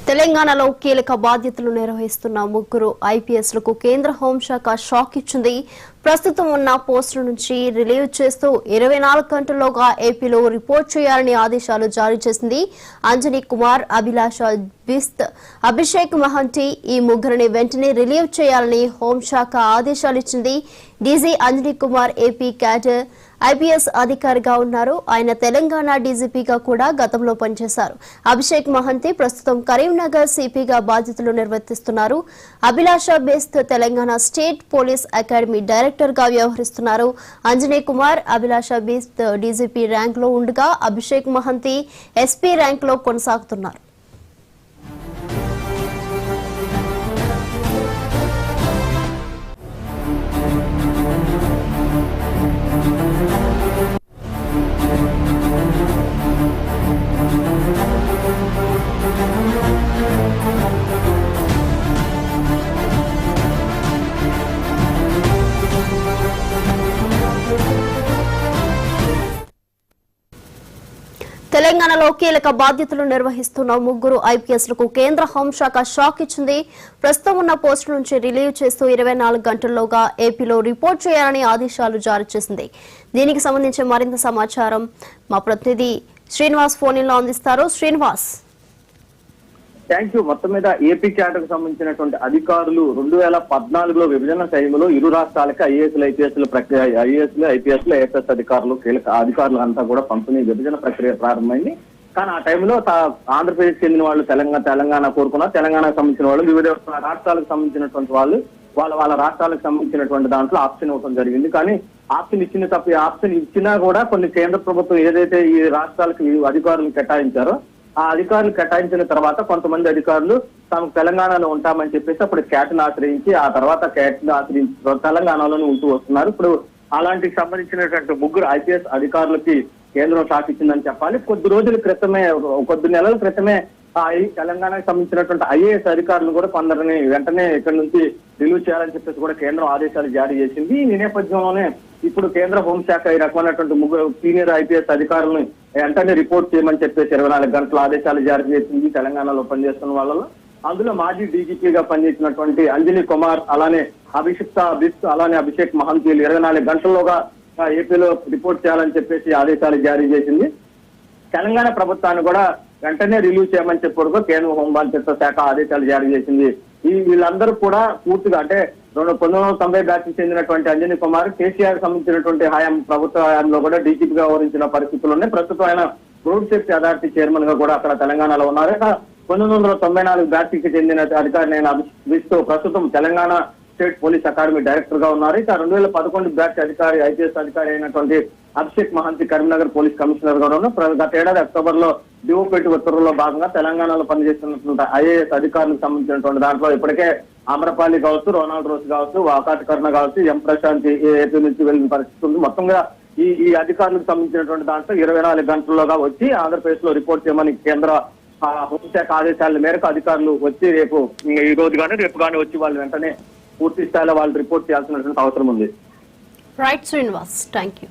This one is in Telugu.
తెలంగాణలో కీలక బాధ్యతలు నిర్వహిస్తున్న ముగ్గురు ఐపీఎస్లకు కేంద్ర హోంశాఖ షాక్ ఇచ్చింది. ప్రస్తుతం ఉన్న పోస్టుల నుంచి రిలీవ్ చేస్తూ 24 గంటల్లోగా ఏపీలో రిపోర్ట్ చేయాలని ఆదేశాలు జారీ చేసింది. అంజనీ కుమార్, అభిలాష బిస్త్, అభిషేక్ మహంతి ఈ ముగ్గురిని వెంటనే రిలీవ్ చేయాలని హోంశాఖ ఆదేశాలు ఇచ్చింది. DG Anjani Kumar AP cadre IPS అధికారిగా ఉన్నారు. ఆయన తెలంగాణ డీజీపీగా కూడా గతంలో పనిచేశారు. అభిషేక్ మహంతి ప్రస్తుతం కరీంనగర్ సిపిగా బాధ్యతలు నిర్వర్తిస్తున్నారు. Abhilasha Bisht Telangana state police academy director గా వ్యవహరిస్తున్నారు. అంజనీ కుమార్, అభిలాష బిస్త్ డీజీపీ ర్యాంక్ లో ఉండగా అభిషేక్ మహంతి ఎస్పీ ర్యాంక్ లో కొనసాగుతున్నారు. తెలంగాణలో కీలక బాధ్యతలు నిర్వహిస్తున్న ముగ్గురు ఐపీఎస్లకు కేంద్ర హోంశాఖ షాక్ ఇచ్చింది. ప్రస్తుతం ఉన్న పోస్టుల నుంచి రిలీవ్ చేస్తూ 24 గంటల్లోగా ఏపీలో రిపోర్ట్ చేయాలని ఆదేశాలు జారీ చేసింది. దీనికి సంబంధించి మరింత సమాచారం మా ప్రతినిధి శ్రీనివాస్ ఫోన్ లో అందిస్తారు. Srinivas, thank you. మొత్తం మీద ఏపీ క్యాడర్ కు సంబంధించినటువంటి అధికారులు 2014లో విభజన టైంలో ఇరు రాష్ట్రాలకి ఐఏఎస్లు ఐపీఎస్లు ఏఎస్ఎస్ అధికారులు కీలక అధికారులు అంతా కూడా పంపిణీ విభజన ప్రక్రియ ప్రారంభమైంది. కానీ ఆ టైంలో ఆంధ్రప్రదేశ్ చెందిన వాళ్ళు తెలంగాణ కోరుకున్నారు. తెలంగాణకు సంబంధించిన వాళ్ళు వివిధ రాష్ట్రాలకు సంబంధించినటువంటి వాళ్ళు వాళ్ళ రాష్ట్రాలకు సంబంధించినటువంటి దాంట్లో ఆప్షన్ ఇవ్వడం జరిగింది. కానీ ఆప్షన్ ఇచ్చినా కూడా కొన్ని కేంద్ర ప్రభుత్వం ఏదైతే ఈ రాష్ట్రాలకు అధికారులు కేటాయించారో ఆ అధికారులు కేటాయించిన తర్వాత కొంతమంది అధికారులు తాము తెలంగాణలో ఉంటామని చెప్పేసి అప్పుడు క్యాట్ను ఆశ్రయించి ఆ తర్వాత క్యాట్ను ఆశ్రయించి తెలంగాణలోనే ఉంటూ వస్తున్నారు. ఇప్పుడు అలాంటికి సంబంధించినటువంటి ముగ్గురు ఐపీఎస్ అధికారులకి కేంద్రం షాక్ ఇచ్చిందని చెప్పాలి. కొద్ది నెలల క్రితమే తెలంగాణకు సంబంధించినటువంటి ఐఏఎస్ అధికారులు కూడా కొందరిని వెంటనే ఇక్కడి నుంచి రిలీవ్ చేయాలని చెప్పేసి కూడా కేంద్రం ఆదేశాలు జారీ చేసింది. ఈ నేపథ్యంలోనే ఇప్పుడు కేంద్ర హోంశాఖ ఈ రకమైనటువంటి ముగ్గురు సీనియర్ ఐపీఎస్ అధికారులను వెంటనే రిపోర్ట్ చేయమని చెప్పేసి 24 గంటల ఆదేశాలు జారీ చేసింది తెలంగాణలో పనిచేస్తున్న వాళ్ళలో. అందులో మాజీ డీజీపీగా పనిచేసినటువంటి అంజనీ కుమార్, అలానే అలానే అభిషేక్ మహంతి 24 గంటల్లోగా ఏపీలో రిపోర్ట్ చేయాలని చెప్పేసి ఆదేశాలు జారీ చేసింది. తెలంగాణ ప్రభుత్వాన్ని కూడా వెంటనే రిలీవ్ చేయమని చెప్పి కేంద్ర హోంమంత్రిత్వ శాఖ ఆదేశాలు జారీ చేసింది. వీళ్ళందరూ కూడా పూర్తిగా అంటే 1990 బ్యాచ్కి చెందినటువంటి అంజనీ కుమార్ కేసీఆర్ సంబంధించినటువంటి ప్రభుత్వ హయాంలో కూడా డీజీపీగా వ్యవహరించిన పరిస్థితులు ఉన్నాయి. ప్రస్తుతం ఆయన రోడ్ సేఫ్టీ అథారిటీ చైర్మన్ గా కూడా అక్కడ తెలంగాణలో ఉన్నారు. 1994 బ్యాచ్కి చెందిన అధికారిని ఆయన అభిస్తూ ప్రస్తుతం Telangana state police academy director గా ఉన్నారు. ఇక 2011 బ్యాచ్ ఐపీఎస్ అధికారి అయినటువంటి అభిషేక్ మహంతి కరీంనగర్ పోలీస్ కమిషనర్ గా ఉన్నారు. గత ఏడాది అక్టోబర్ లో డిఓపేట్ ఉత్తర్వుల్లో భాగంగా తెలంగాణలో పనిచేస్తున్నటువంటి ఐఏఎస్ అధికారులకు సంబంధించినటువంటి దాంట్లో ఇప్పటికే ఆమ్రపాలి కావచ్చు, రొనాల్డ్ రోస్ కావచ్చు, వాకాటి కర్ణ కావచ్చు, ఎం ప్రశాంత్ ఏపీ నుంచి వెళ్ళిన పరిస్థితి ఉంది. మొత్తంగా ఈ అధికారులకు సంబంధించినటువంటి దాంట్లో 24 గంటల్లోగా వచ్చి ఆంధ్రప్రదేశ్ లో రిపోర్ట్ చేయమని కేంద్ర హోంశాఖ ఆదేశాల మేరకు అధికారులు వచ్చి ఈ రోజు కానీ రేపు కానీ వచ్చి వాళ్ళు వెంటనే పూర్తి స్థాయిలో వాళ్ళు రిపోర్ట్ చేయాల్సినటువంటి అవసరం ఉంది. Right Srinivas, thank you.